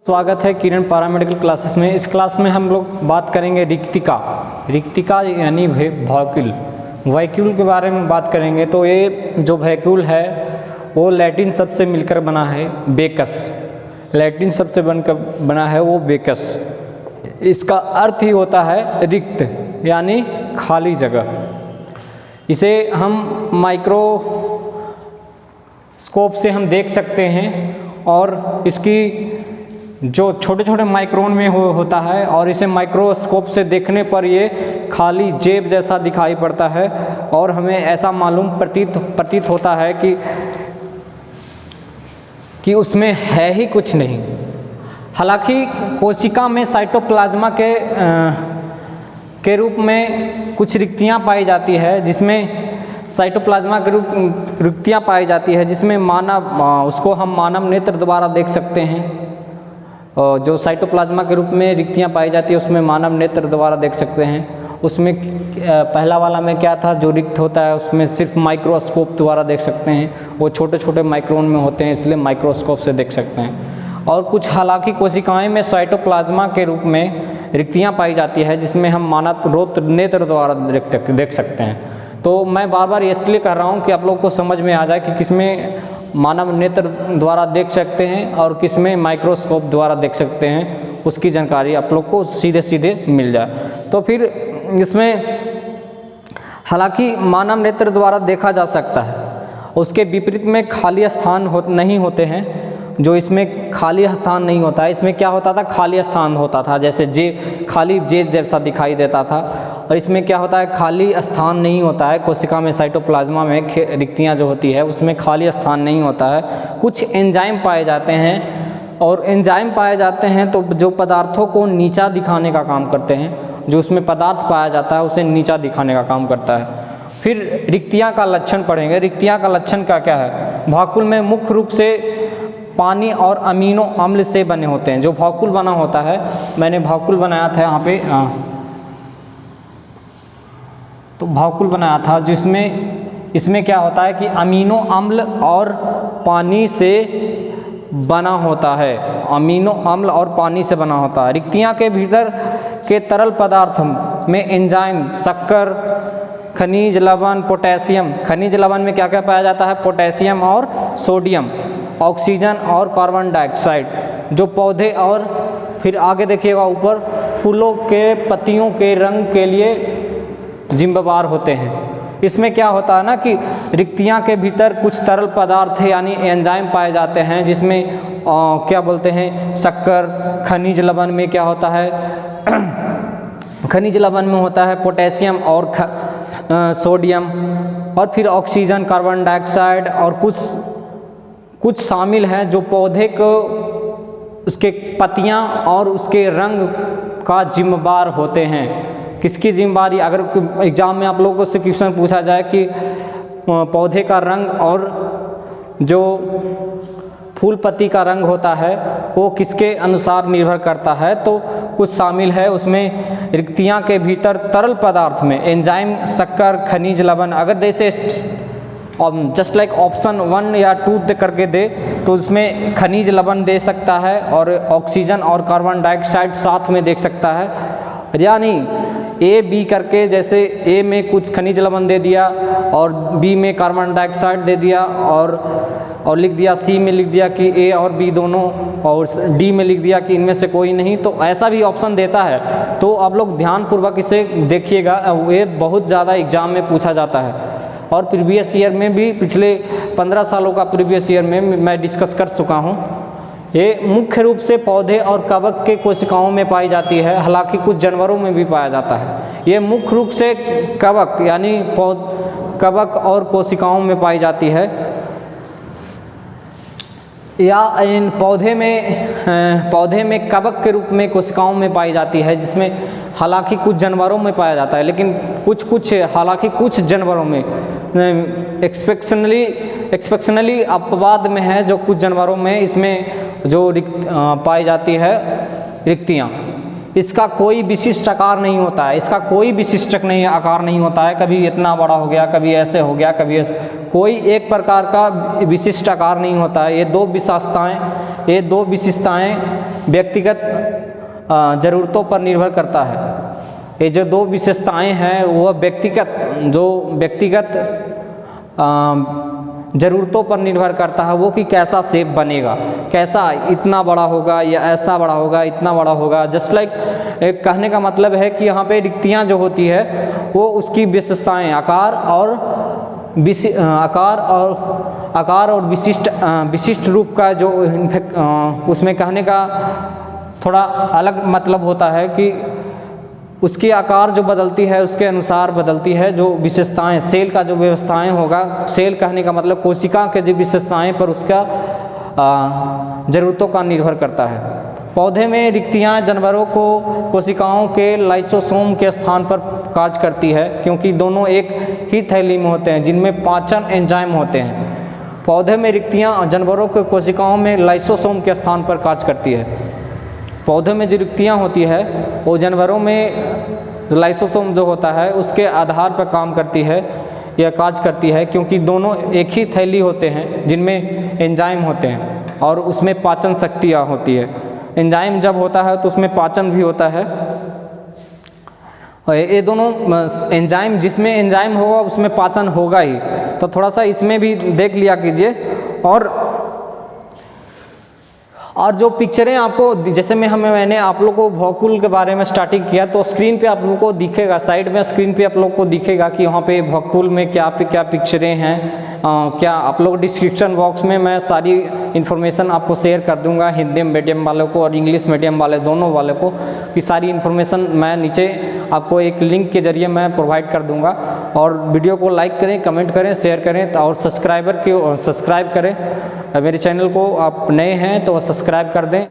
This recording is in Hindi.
स्वागत है किरण पैरामेडिकल क्लासेस में। इस क्लास में हम लोग बात करेंगे रिक्तिका यानी वैक्यूल के बारे में बात करेंगे। तो ये जो वैक्यूल है वो लैटिन शब्द से मिलकर बना है बेकस। लैटिन शब्द से बनकर बना है वो बेकस। इसका अर्थ ही होता है रिक्त यानी खाली जगह। इसे हम माइक्रोस्कोप से हम देख सकते हैं और इसकी जो छोटे छोटे माइक्रोन में होता है और इसे माइक्रोस्कोप से देखने पर ये खाली जेब जैसा दिखाई पड़ता है और हमें ऐसा मालूम प्रतीत होता है कि उसमें है ही कुछ नहीं। हालांकि कोशिका में साइटोप्लाज्मा के रूप में कुछ रिक्तियां पाई जाती है, जिसमें साइटोप्लाज्मा के रूप रिक्तियां पाई जाती है जिसमें उसको हम मानव नेत्र द्वारा देख सकते हैं। जो साइटोप्लाज्मा के रूप में रिक्तियां पाई जाती है उसमें मानव नेत्र द्वारा देख सकते हैं। उसमें पहला वाला में क्या था, जो रिक्त होता है उसमें सिर्फ माइक्रोस्कोप द्वारा देख सकते हैं। वो छोटे छोटे माइक्रोन में होते हैं, इसलिए माइक्रोस्कोप से देख सकते हैं। और कुछ हालांकि कोशिकाएं में साइटोप्लाज्मा के रूप में रिक्तियां पाई जाती है जिसमें हम मानव नेत्र द्वारा देख सकते हैं। तो मैं बार बार इसलिए कह रहा हूँ कि आप लोग को समझ में आ जाए कि किसमें मानव नेत्र द्वारा देख सकते हैं और किसमें माइक्रोस्कोप द्वारा देख सकते हैं, उसकी जानकारी आप लोग को सीधे मिल जाए। तो फिर इसमें हालांकि मानव नेत्र द्वारा देखा जा सकता है, उसके विपरीत में खाली स्थान नहीं होते हैं। जो इसमें खाली स्थान नहीं होता है, इसमें क्या होता था, खाली स्थान होता था, जैसे खाली जेब जैसा दिखाई देता था। और इसमें क्या होता है, खाली स्थान नहीं होता है। कोशिका में साइटोप्लाज्मा में रिक्तियाँ जो होती है उसमें खाली स्थान नहीं होता है। कुछ एंजाइम पाए जाते हैं और एंजाइम पाए जाते हैं तो जो पदार्थों को नीचा दिखाने का काम करते हैं। जो उसमें पदार्थ पाया जाता है उसे नीचा दिखाने का काम करता है। फिर रिक्तियाँ का लक्षण पढ़ेंगे। रिक्तियाँ का लक्षण क्या है, वैक्यूल में मुख्य रूप से पानी और अमीनो अम्ल से बने होते हैं। जो वैक्यूल बना होता है, मैंने वैक्यूल बनाया था यहाँ पे, तो वैक्यूल बनाया था जिसमें इसमें क्या होता है कि अमीनो अम्ल और पानी से बना होता है। अमीनो अम्ल और पानी से बना होता है। रिक्तियाँ के भीतर के तरल पदार्थ में एंजाइम, शक्कर, खनिज लवण, पोटेशियम। खनिज लवण में क्या क्या पाया जाता है, पोटेशियम और सोडियम, ऑक्सीजन और कार्बन डाइऑक्साइड, जो पौधे और फिर आगे देखिएगा ऊपर फूलों के पत्तियों के रंग के लिए जिम्मेदार होते हैं। इसमें क्या होता है ना कि रिक्तियाँ के भीतर कुछ तरल पदार्थ यानी एंजाइम पाए जाते हैं, जिसमें क्या बोलते हैं, शक्कर। खनिज लवण में क्या होता है, खनिज लवण में होता है पोटेशियम और सोडियम, और फिर ऑक्सीजन, कार्बन डाइऑक्साइड और कुछ शामिल हैं जो पौधे को उसके पत्तियां और उसके रंग का जिम्मेदार होते हैं। किसकी जिम्मेदारी, अगर एग्जाम में आप लोगों से क्वेश्चन पूछा जाए कि पौधे का रंग और जो फूल पत्ती का रंग होता है वो किसके अनुसार निर्भर करता है, तो कुछ शामिल है उसमें रिक्तियाँ के भीतर तरल पदार्थ में एंजाइम, शक्कर, खनिज लवण। अगर जैसे जस्ट लाइक ऑप्शन 1 या 2 करके दे तो उसमें खनिज लवण दे सकता है और ऑक्सीजन और कार्बन डाइऑक्साइड साथ में देख सकता है। यानी ए बी करके, जैसे ए में कुछ खनिज लवण दे दिया और बी में कार्बन डाइऑक्साइड दे दिया और लिख दिया, सी में लिख दिया कि ए और बी दोनों, और डी में लिख दिया कि इनमें से कोई नहीं, तो ऐसा भी ऑप्शन देता है। तो आप लोग ध्यानपूर्वक इसे देखिएगा, ये बहुत ज़्यादा एग्जाम में पूछा जाता है। और प्रीवियस ईयर में भी, पिछले 15 सालों का प्रीवियस ईयर में मैं डिस्कस कर चुका हूँ। ये मुख्य रूप से पौधे और कवक के कोशिकाओं में पाई जाती है, हालांकि कुछ जानवरों में भी पाया जाता है। ये मुख्य रूप से कवक यानी कवक और कोशिकाओं में पाई जाती है, या इन पौधे में कवक के रूप में कोशिकाओं में पाई जाती है, जिसमें हालांकि कुछ जानवरों में पाया जाता है, लेकिन हालांकि कुछ जानवरों में एक्सपेक्शनली अपवाद में है। जो कुछ जानवरों में इसमें जो पाई जाती है रिक्तियाँ, इसका कोई विशिष्ट आकार नहीं होता है, इसका कोई विशिष्ट आकार नहीं होता है। कभी इतना बड़ा हो गया, कभी ऐसे हो गया, कभी ऐसे, कोई एक प्रकार का विशिष्ट आकार नहीं होता है। ये दो विशेषताएं व्यक्तिगत ज़रूरतों पर निर्भर करता है। ये जो दो विशेषताएं हैं वह व्यक्तिगत ज़रूरतों पर निर्भर करता है, वो कि कैसा शेप बनेगा, कैसा इतना बड़ा होगा या ऐसा बड़ा होगा, इतना बड़ा होगा। जस्ट लाइक कहने का मतलब है कि यहाँ पे रिक्तियाँ जो होती है वो उसकी विशेषताएं आकार और विशिष्ट रूप का जो उसमें कहने का थोड़ा अलग मतलब होता है कि उसकी आकार जो बदलती है उसके अनुसार बदलती है। जो विशेषताएं सेल का जो व्यवस्थाएं होगा, सेल कहने का मतलब कोशिका के जो विशेषताएं पर उसका ज़रूरतों का निर्भर करता है। पौधे में रिक्तियाँ जानवरों को कोशिकाओं के लाइसोसोम के स्थान पर कार्य करती है, क्योंकि दोनों एक ही थैली में होते हैं जिनमें पाचन एंजाइम होते हैं। पौधे में रिक्तियाँ जानवरों के कोशिकाओं में लाइसोसोम के स्थान पर कार्य करती है। पौधे में जो रिक्तियाँ होती है वो जानवरों में लाइसोसोम जो होता है उसके आधार पर काम करती है या कार्य करती है, क्योंकि दोनों एक ही थैली होते हैं जिनमें एंजाइम होते हैं और उसमें पाचन शक्तियाँ होती है। एंजाइम जब होता है तो उसमें पाचन भी होता है। ये दोनों एंजाइम, जिसमें एंजाइम होगा उसमें पाचन होगा ही। तो थोड़ा सा इसमें भी देख लिया कीजिए। और जो पिक्चरें आपको, जैसे मैंने आप लोगों को वॉकुल के बारे में स्टार्टिंग किया, तो स्क्रीन पे आप लोगों को दिखेगा, साइड में स्क्रीन पे आप लोगों को दिखेगा कि वहाँ पे वॉकुल में क्या पिक्चरें हैं। क्या आप लोग डिस्क्रिप्शन बॉक्स में मैं सारी इन्फॉर्मेशन आपको शेयर कर दूंगा, हिंदी मीडियम वालों को और इंग्लिश मीडियम वाले दोनों वालों को, कि सारी इन्फॉर्मेशन मैं नीचे आपको एक लिंक के जरिए मैं प्रोवाइड कर दूंगा। और वीडियो को लाइक करें, कमेंट करें, शेयर करें और सब्सक्राइब करें। मेरे चैनल को आप नए हैं तो सब्सक्राइब कर दें।